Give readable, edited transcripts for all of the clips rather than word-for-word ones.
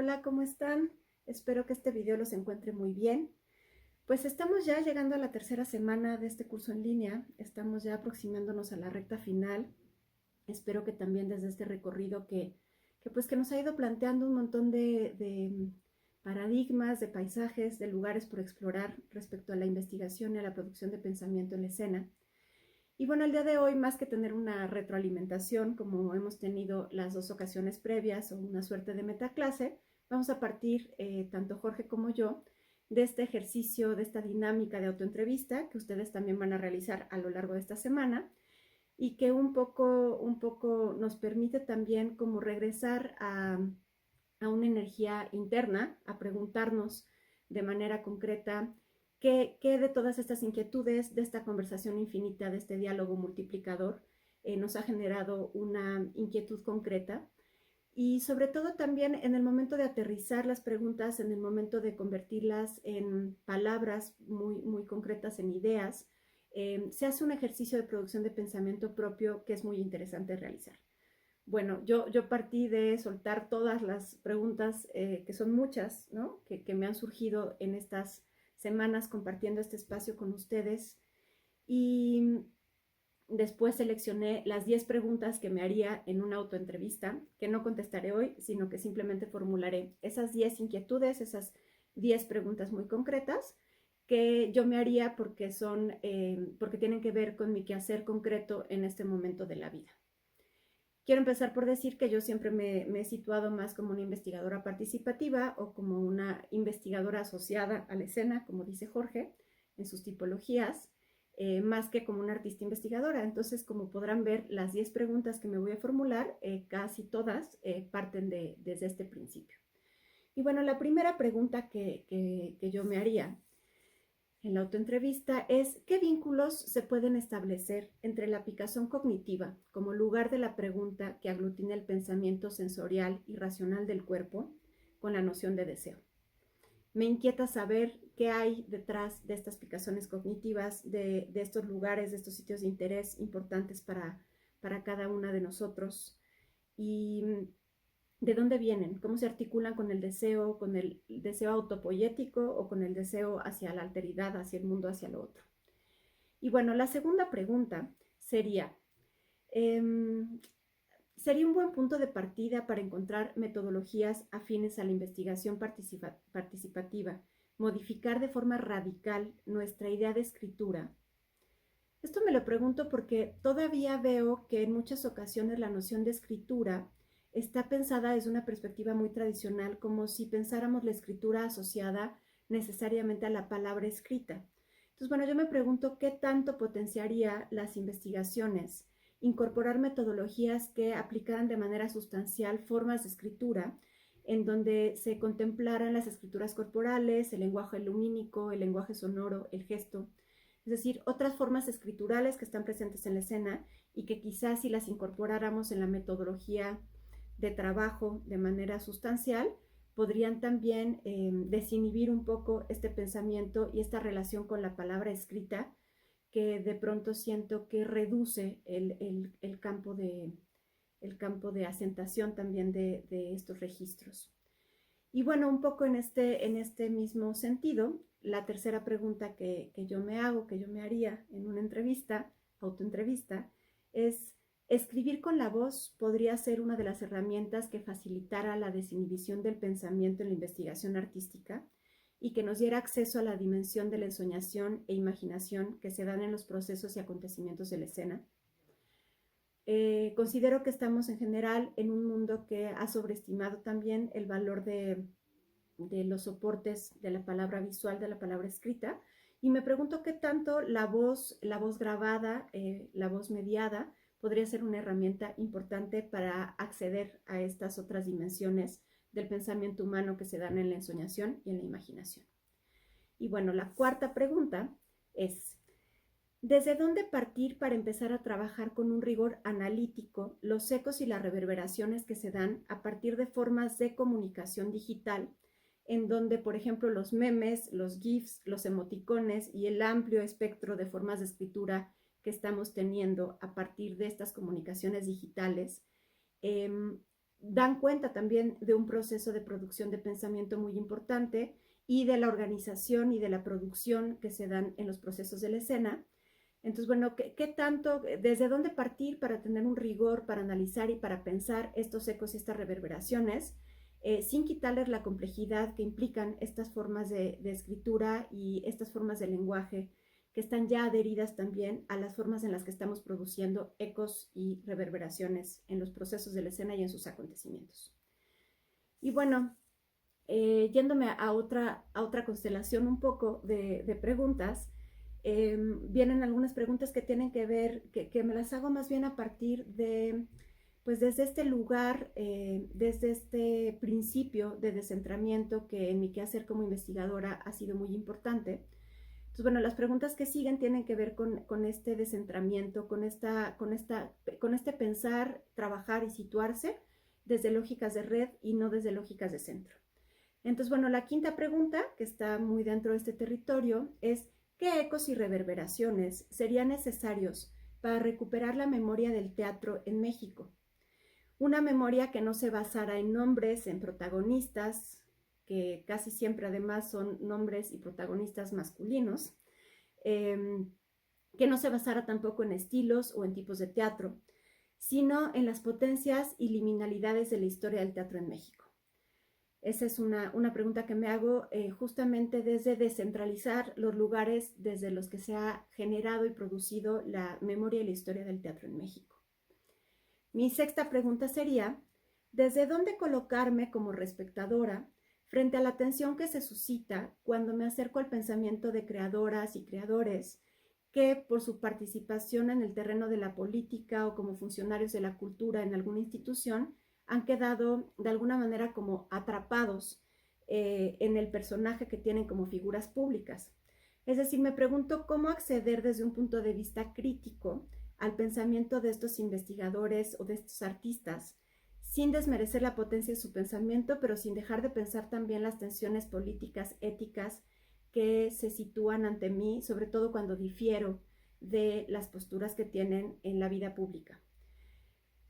Hola, ¿cómo están? Espero que este video los encuentre muy bien. Pues estamos ya llegando a la tercera semana de este curso en línea. Estamos ya aproximándonos a la recta final. Espero que también desde este recorrido que nos ha ido planteando un montón de paradigmas, de paisajes, de lugares por explorar respecto a la investigación y a la producción de pensamiento en la escena. Y bueno, el día de hoy, más que tener una retroalimentación, como hemos tenido las dos ocasiones previas, o una suerte de metaclase, vamos a partir, tanto Jorge como yo, de este ejercicio, de esta dinámica de autoentrevista que ustedes también van a realizar a lo largo de esta semana y que un poco nos permite también como regresar a una energía interna, a preguntarnos de manera concreta qué de todas estas inquietudes, de esta conversación infinita, de este diálogo multiplicador, nos ha generado una inquietud concreta. Y sobre todo también en el momento de aterrizar las preguntas, en el momento de convertirlas en palabras muy concretas, en ideas, se hace un ejercicio de producción de pensamiento propio que es muy interesante realizar. Bueno, yo partí de soltar todas las preguntas, que son muchas, ¿no? Que me han surgido en estas semanas compartiendo este espacio con ustedes. Y después seleccioné las 10 preguntas que me haría en una autoentrevista, que no contestaré hoy, sino que simplemente formularé esas 10 inquietudes, esas 10 preguntas muy concretas que yo me haría porque tienen que ver con mi quehacer concreto en este momento de la vida. Quiero empezar por decir que yo siempre me he situado más como una investigadora participativa o como una investigadora asociada a la escena, como dice Jorge, en sus tipologías, más que como una artista investigadora. Entonces, como podrán ver, las 10 preguntas que me voy a formular, casi todas parten desde este principio. Y bueno, la primera pregunta que yo me haría en la autoentrevista es ¿qué vínculos se pueden establecer entre la picazón cognitiva como lugar de la pregunta que aglutina el pensamiento sensorial y racional del cuerpo con la noción de deseo? Me inquieta saber qué hay detrás de estas picazones cognitivas, de estos lugares, de estos sitios de interés importantes para cada una de nosotros y de dónde vienen, cómo se articulan con el deseo autopoyético o con el deseo hacia la alteridad, hacia el mundo, hacia lo otro. Y bueno, la segunda pregunta sería, eh, ¿sería un buen punto de partida para encontrar metodologías afines a la investigación participativa, modificar de forma radical nuestra idea de escritura? Esto me lo pregunto porque todavía veo que en muchas ocasiones la noción de escritura está pensada desde una perspectiva muy tradicional, como si pensáramos la escritura asociada necesariamente a la palabra escrita. Entonces, bueno, yo me pregunto qué tanto potenciaría las investigaciones incorporar metodologías que aplicaran de manera sustancial formas de escritura en donde se contemplaran las escrituras corporales, el lenguaje lumínico, el lenguaje sonoro, el gesto, es decir, otras formas escriturales que están presentes en la escena y que quizás si las incorporáramos en la metodología de trabajo de manera sustancial, podrían también desinhibir un poco este pensamiento y esta relación con la palabra escrita que de pronto siento que reduce el campo de asentación también de estos registros. Y bueno, un poco en este mismo sentido, la tercera pregunta que yo me hago, que yo me haría en una entrevista, autoentrevista, es, ¿escribir con la voz podría ser una de las herramientas que facilitara la desinhibición del pensamiento en la investigación artística y que nos diera acceso a la dimensión de la ensoñación e imaginación que se dan en los procesos y acontecimientos de la escena? Considero que estamos en general en un mundo que ha sobreestimado también el valor de los soportes de la palabra visual, de la palabra escrita, y me pregunto qué tanto la voz grabada, la voz mediada, podría ser una herramienta importante para acceder a estas otras dimensiones del pensamiento humano que se dan en la ensoñación y en la imaginación. Y bueno, la cuarta pregunta es, ¿desde dónde partir para empezar a trabajar con un rigor analítico los ecos y las reverberaciones que se dan a partir de formas de comunicación digital, en donde, por ejemplo, los memes, los GIFs, los emoticones y el amplio espectro de formas de escritura que estamos teniendo a partir de estas comunicaciones digitales dan cuenta también de un proceso de producción de pensamiento muy importante y de la organización y de la producción que se dan en los procesos de la escena. Entonces, bueno, ¿qué tanto, desde dónde partir para tener un rigor, para analizar y para pensar estos ecos y estas reverberaciones, sin quitarles la complejidad que implican estas formas de escritura y estas formas de lenguaje que están ya adheridas también a las formas en las que estamos produciendo ecos y reverberaciones en los procesos de la escena y en sus acontecimientos? Y bueno, yéndome a otra constelación un poco de preguntas, vienen algunas preguntas que tienen que ver, que me las hago más bien a partir de, pues desde este lugar, desde este principio de descentramiento que en mi quehacer como investigadora ha sido muy importante. Entonces, bueno, las preguntas que siguen tienen que ver con este descentramiento, con este pensar, trabajar y situarse desde lógicas de red y no desde lógicas de centro. Entonces, bueno, la quinta pregunta, que está muy dentro de este territorio, es ¿qué ecos y reverberaciones serían necesarios para recuperar la memoria del teatro en México? Una memoria que no se basara en nombres, en protagonistas, que casi siempre además son nombres y protagonistas masculinos, que no se basara tampoco en estilos o en tipos de teatro, sino en las potencias y liminalidades de la historia del teatro en México. Esa es una pregunta que me hago justamente desde descentralizar los lugares desde los que se ha generado y producido la memoria y la historia del teatro en México. Mi sexta pregunta sería, ¿desde dónde colocarme como espectadora frente a la tensión que se suscita cuando me acerco al pensamiento de creadoras y creadores que por su participación en el terreno de la política o como funcionarios de la cultura en alguna institución han quedado de alguna manera como atrapados en el personaje que tienen como figuras públicas? Es decir, me pregunto cómo acceder desde un punto de vista crítico al pensamiento de estos investigadores o de estos artistas, sin desmerecer la potencia de su pensamiento, pero sin dejar de pensar también las tensiones políticas, éticas que se sitúan ante mí, sobre todo cuando difiero de las posturas que tienen en la vida pública.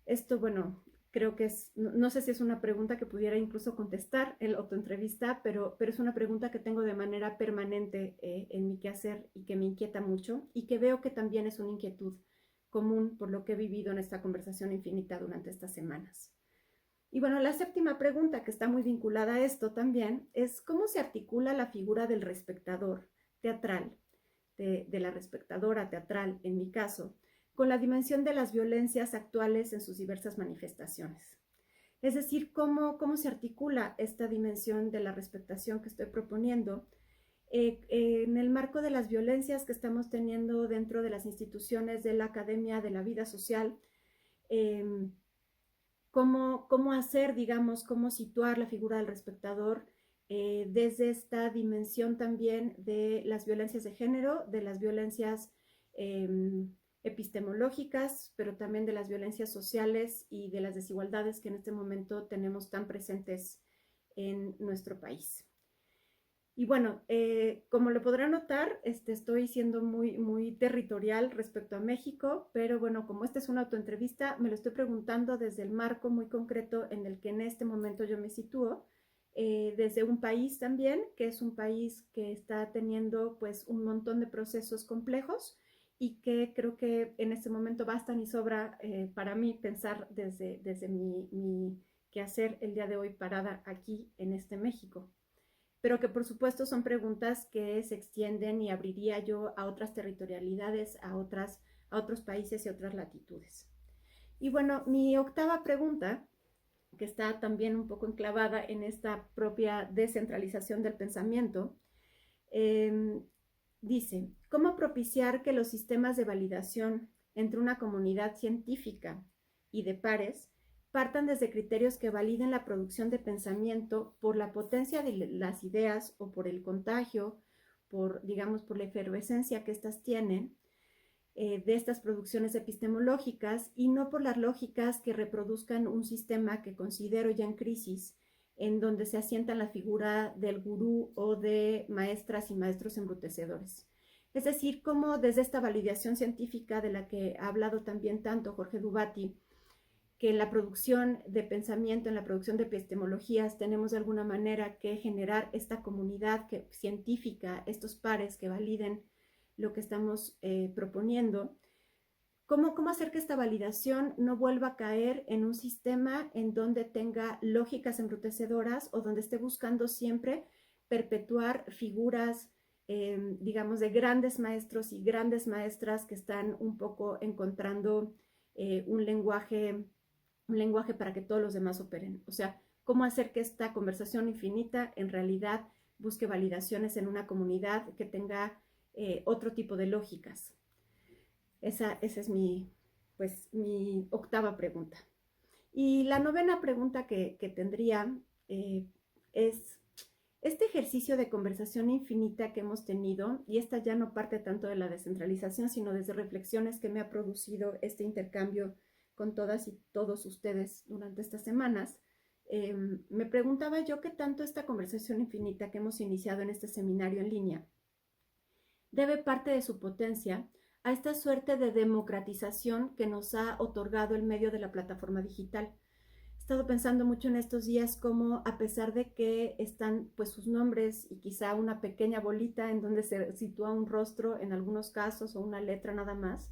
Esto, bueno, creo que no sé si es una pregunta que pudiera incluso contestar en la autoentrevista, pero es una pregunta que tengo de manera permanente en mi quehacer y que me inquieta mucho y que veo que también es una inquietud común por lo que he vivido en esta conversación infinita durante estas semanas. Y bueno, la séptima pregunta, que está muy vinculada a esto también, es cómo se articula la figura del espectador teatral, de la espectadora teatral en mi caso, con la dimensión de las violencias actuales en sus diversas manifestaciones. Es decir, cómo se articula esta dimensión de la respectación que estoy proponiendo en el marco de las violencias que estamos teniendo dentro de las instituciones de la academia, de la vida social, cómo hacer, digamos, cómo situar la figura del espectador desde esta dimensión también de las violencias de género, de las violencias epistemológicas, pero también de las violencias sociales y de las desigualdades que en este momento tenemos tan presentes en nuestro país. Y bueno, como lo podrán notar, estoy siendo muy territorial respecto a México, pero bueno, como esta es una autoentrevista, me lo estoy preguntando desde el marco muy concreto en el que en este momento yo me sitúo, desde un país también, que es un país que está teniendo pues un montón de procesos complejos y que creo que en este momento bastan y sobra para mí pensar desde mi quehacer el día de hoy parada aquí en este México, pero que por supuesto son preguntas que se extienden y abriría yo a otras territorialidades, a otros países y otras latitudes. Y bueno, mi octava pregunta, que está también un poco enclavada en esta propia descentralización del pensamiento, dice, ¿cómo propiciar que los sistemas de validación entre una comunidad científica y de pares partan desde criterios que validen la producción de pensamiento por la potencia de las ideas o por el contagio, digamos, por la efervescencia que éstas tienen de estas producciones epistemológicas y no por las lógicas que reproduzcan un sistema que considero ya en crisis, en donde se asienta la figura del gurú o de maestras y maestros embrutecedores? Es decir, cómo desde esta validación científica de la que ha hablado también tanto Jorge Dubati, que en la producción de pensamiento, en la producción de epistemologías, tenemos de alguna manera que generar esta comunidad científica, estos pares que validen lo que estamos proponiendo. ¿Cómo hacer que esta validación no vuelva a caer en un sistema en donde tenga lógicas embrutecedoras o donde esté buscando siempre perpetuar figuras, digamos, de grandes maestros y grandes maestras que están un poco encontrando un lenguaje para que todos los demás operen? O sea, ¿cómo hacer que esta conversación infinita en realidad busque validaciones en una comunidad que tenga otro tipo de lógicas? Esa es mi octava pregunta. Y la novena pregunta que tendría es este ejercicio de conversación infinita que hemos tenido, y esta ya no parte tanto de la descentralización, sino desde reflexiones que me ha producido este intercambio con todas y todos ustedes durante estas semanas. Me preguntaba yo qué tanto esta conversación infinita que hemos iniciado en este seminario en línea debe parte de su potencia a esta suerte de democratización que nos ha otorgado el medio de la plataforma digital. He estado pensando mucho en estos días cómo, a pesar de que están pues sus nombres y quizá una pequeña bolita en donde se sitúa un rostro en algunos casos o una letra nada más,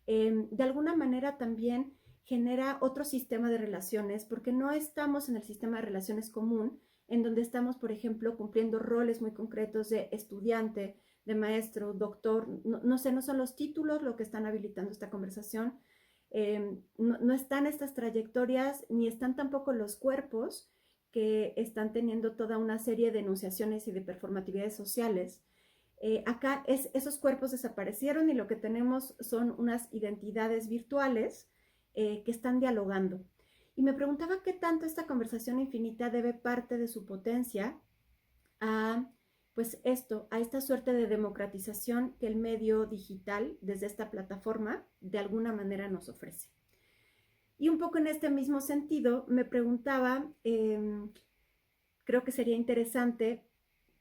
de alguna manera también genera otro sistema de relaciones, porque no estamos en el sistema de relaciones común, en donde estamos, por ejemplo, cumpliendo roles muy concretos de estudiante, de maestro, doctor, no sé, no son los títulos lo que están habilitando esta conversación, no están estas trayectorias, ni están tampoco los cuerpos que están teniendo toda una serie de enunciaciones y de performatividades sociales. Acá esos cuerpos desaparecieron y lo que tenemos son unas identidades virtuales que están dialogando. Y me preguntaba qué tanto esta conversación infinita debe parte de su potencia a a esta suerte de democratización que el medio digital desde esta plataforma de alguna manera nos ofrece. Y un poco en este mismo sentido me preguntaba, creo que sería interesante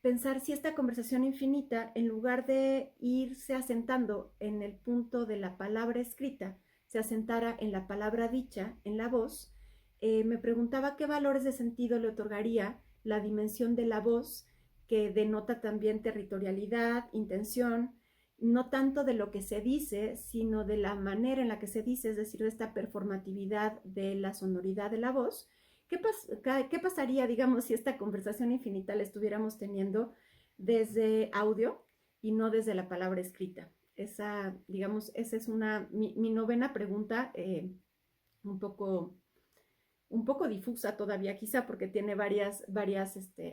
pensar si esta conversación infinita, en lugar de irse asentando en el punto de la palabra escrita, se asentara en la palabra dicha, en la voz. Me preguntaba qué valores de sentido le otorgaría la dimensión de la voz, que denota también territorialidad, intención, no tanto de lo que se dice, sino de la manera en la que se dice, es decir, de esta performatividad de la sonoridad de la voz. ¿Qué pasaría, digamos, si esta conversación infinita la estuviéramos teniendo desde audio y no desde la palabra escrita? Esa es mi novena pregunta, un poco difusa todavía, quizá porque tiene varias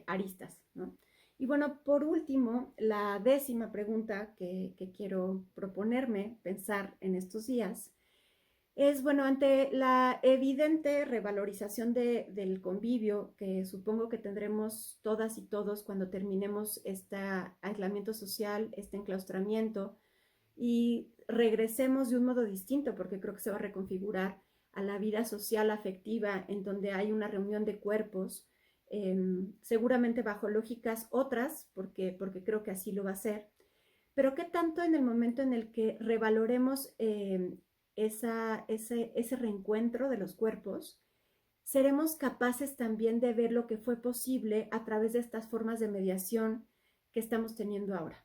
aristas, ¿no? Y bueno, por último, la décima pregunta que quiero proponerme pensar en estos días es, bueno, ante la evidente revalorización del convivio que supongo que tendremos todas y todos cuando terminemos este aislamiento social, este enclaustramiento, y regresemos de un modo distinto, porque creo que se va a reconfigurar a la vida social afectiva en donde hay una reunión de cuerpos, seguramente bajo lógicas otras, porque creo que así lo va a ser, pero qué tanto en el momento en el que revaloremos ese reencuentro de los cuerpos, seremos capaces también de ver lo que fue posible a través de estas formas de mediación que estamos teniendo ahora.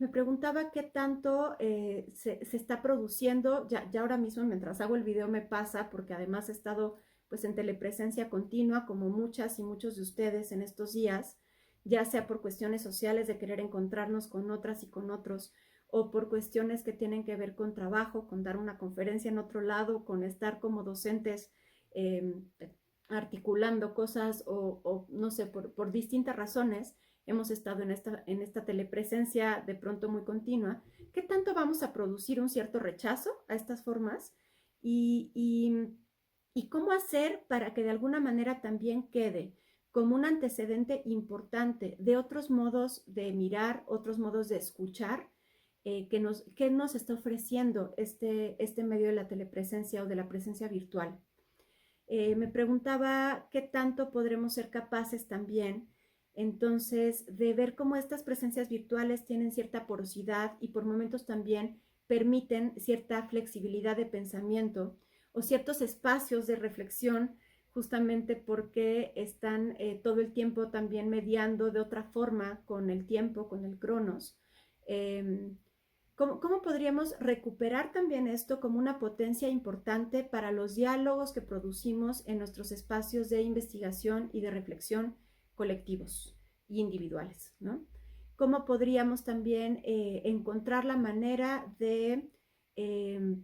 Me preguntaba qué tanto se está produciendo, ya ahora mismo mientras hago el video me pasa, porque además he estado pues en telepresencia continua, como muchas y muchos de ustedes en estos días, ya sea por cuestiones sociales de querer encontrarnos con otras y con otros, o por cuestiones que tienen que ver con trabajo, con dar una conferencia en otro lado, con estar como docentes articulando cosas o no sé, por distintas razones hemos estado en esta telepresencia de pronto muy continua. ¿Qué tanto vamos a producir un cierto rechazo a estas formas? Y cómo hacer para que de alguna manera también quede como un antecedente importante de otros modos de mirar, otros modos de escuchar, que nos está ofreciendo este medio de la telepresencia o de la presencia virtual. Me preguntaba qué tanto podremos ser capaces también entonces de ver cómo estas presencias virtuales tienen cierta porosidad y por momentos también permiten cierta flexibilidad de pensamiento, o ciertos espacios de reflexión, justamente porque están todo el tiempo también mediando de otra forma con el tiempo, con el cronos. ¿Cómo podríamos recuperar también esto como una potencia importante para los diálogos que producimos en nuestros espacios de investigación y de reflexión colectivos y individuales, ¿no? ¿Cómo podríamos también encontrar la manera de de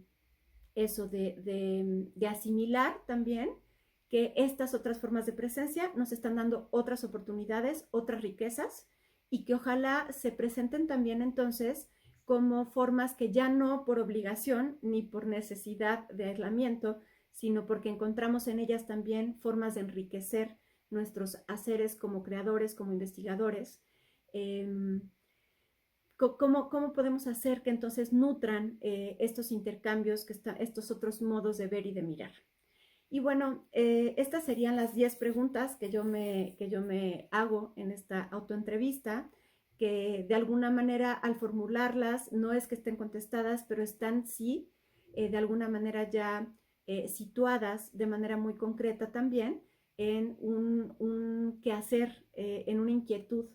asimilar también que estas otras formas de presencia nos están dando otras oportunidades, otras riquezas, y que ojalá se presenten también entonces como formas que ya no por obligación ni por necesidad de aislamiento, sino porque encontramos en ellas también formas de enriquecer nuestros haceres como creadores, como investigadores. ¿Cómo podemos hacer que entonces nutran estos intercambios, estos otros modos de ver y de mirar? Y bueno, estas serían las 10 preguntas que yo me hago en esta autoentrevista, que de alguna manera al formularlas no es que estén contestadas, pero están sí, de alguna manera ya situadas de manera muy concreta también en un quehacer, en una inquietud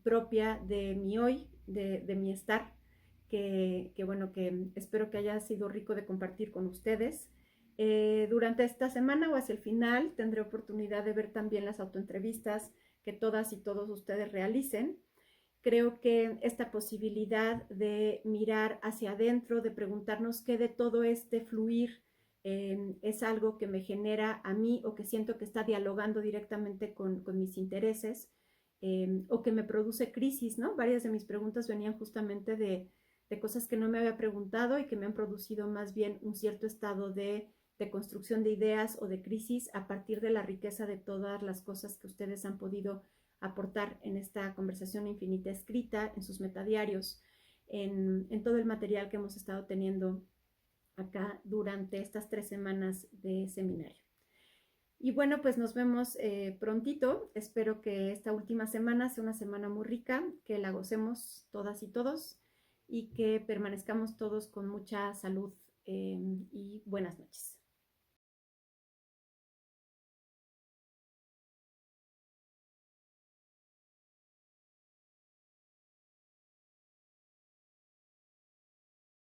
propia de mi hoy, de mi estar, bueno, que espero que haya sido rico de compartir con ustedes. Durante esta semana o hacia el final tendré oportunidad de ver también las autoentrevistas que todas y todos ustedes realicen. Creo que esta posibilidad de mirar hacia adentro, de preguntarnos qué de todo este fluir es algo que me genera a mí o que siento que está dialogando directamente con mis intereses o que me produce crisis, ¿no? Varias de mis preguntas venían justamente de cosas que no me había preguntado y que me han producido más bien un cierto estado de construcción de ideas o de crisis a partir de la riqueza de todas las cosas que ustedes han podido aportar en esta conversación infinita escrita, en sus metadiarios, en todo el material que hemos estado teniendo acá durante estas 3 semanas de seminario. Y bueno, pues nos vemos prontito. Espero que esta última semana sea una semana muy rica, que la gocemos todas y todos y que permanezcamos todos con mucha salud y buenas noches.